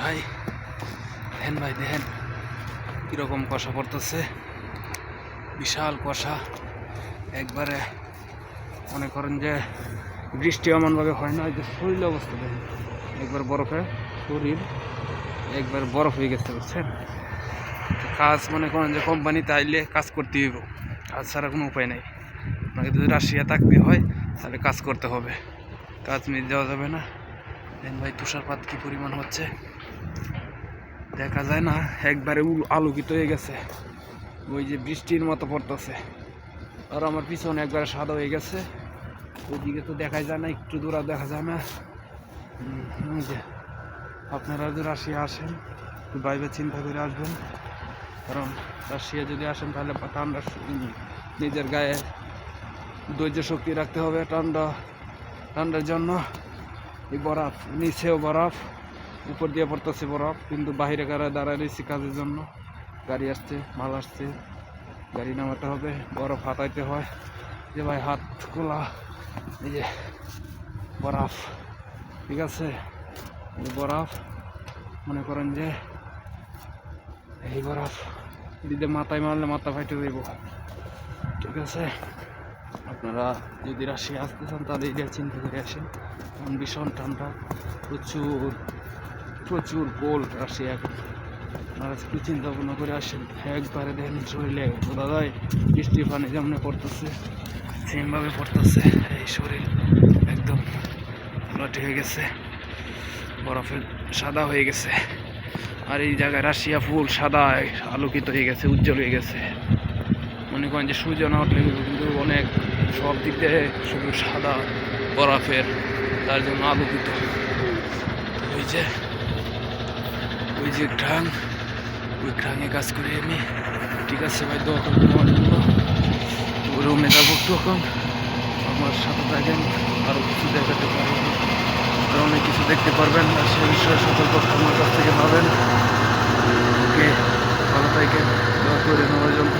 ভাই দেখেন ভাই দেখেন কীরকম কষা পড়তেছে, বিশাল কষা। একবারে মনে করেন যে বৃষ্টি এমনভাবে হয় না, যে শরীর অবস্থা দেখেন একবার বরফে, শরীর একবার বরফ হয়ে গেছে বুঝছেন। কাজ মনে করেন যে কোম্পানিতে আইলে কাজ করতে হইব, কাজ ছাড়া কোনো উপায় নেই। আপনাকে যদি রাশিয়া থাকতে হয় তাহলে কাজ করতে হবে, কাজ মিস দেওয়া যাবে না। দেখেন ভাই তুষারপাত কী পরিমাণ হচ্ছে দেখা যায় না, একবারে আলোকিত হয়ে গেছে, ওই যে বৃষ্টির মতো পড়তেছে। আর আমার পিছনে একবারে সাদা হয়ে গেছে, ওইদিকে তো দেখাই যায় না, একটু দূরা দেখা যায় না। যে আপনারা যদি রাশিয়া আসেন একটু বাইরে চিন্তা করে আসবেন, কারণ রাশিয়া যদি আসেন তাহলে ঠান্ডা নিজের গায়ে ধৈর্য শক্তি রাখতে হবে। ঠান্ডার জন্য এই বরফ, নিচেও বরফ, উপর দিয়ে পড়তেছে বরফ, কিন্তু বাহিরে দাঁড়ায় রয়েছে কাজের জন্য। গাড়ি আসছে, মাল আসছে, গাড়ি নামাতে হবে, বরফ হাতাইতে হয়। যে ভাই হাত খোলা, এই যে বরফ, ঠিক আছে, বরফ মনে করেন যে এই বরফ দিদি মাথায় মারলে মাথা ফাইটে দেব, ঠিক আছে। আপনারা যদি রাশিয়া আসতে চান তাহলে এটা চিন্তা করে আসেন, কারণ ভীষণ ঠান্ডা, প্রচুর কোল্ড রাশিয়া। আপনারা একটু চিন্তা ভাবনা করে আসেন। একবারে দেখেন শরীরে বোঝা যায় বৃষ্টির পানি যেমন পড়তেছে সেমভাবে পড়তেছে, এই শরীর একদম লটে হয়ে গেছে, বরফে সাদা হয়ে গেছে। আর এই জায়গায় রাশিয়া ফুল সাদা আলোকিত হয়ে গেছে, উজ্জ্বল হয়ে গেছে। মনে করেন যে সূর্য না উঠলে কিন্তু অনেক সব দিক দিয়ে শুধু সাদা বরফের, তার জন্য আলোকিত। ওই যে ঘ্রাণ, ওই ঘ্রাণে কাজ করি আমি, ঠিক আছে ভাই। দোয়া করবেন আমার জন্য। রুমে যাবো তখন, আমার সাথে থাকেন, আরও কিছু দেখাতে পারবেন, অনেক কিছু দেখতে পারবেন, আর সে বিষয়ে সতর্ক আমার কাছ থেকে পাবেন। ওকে, ভালো থাকেন, দোয়া করেন আমার জন্য।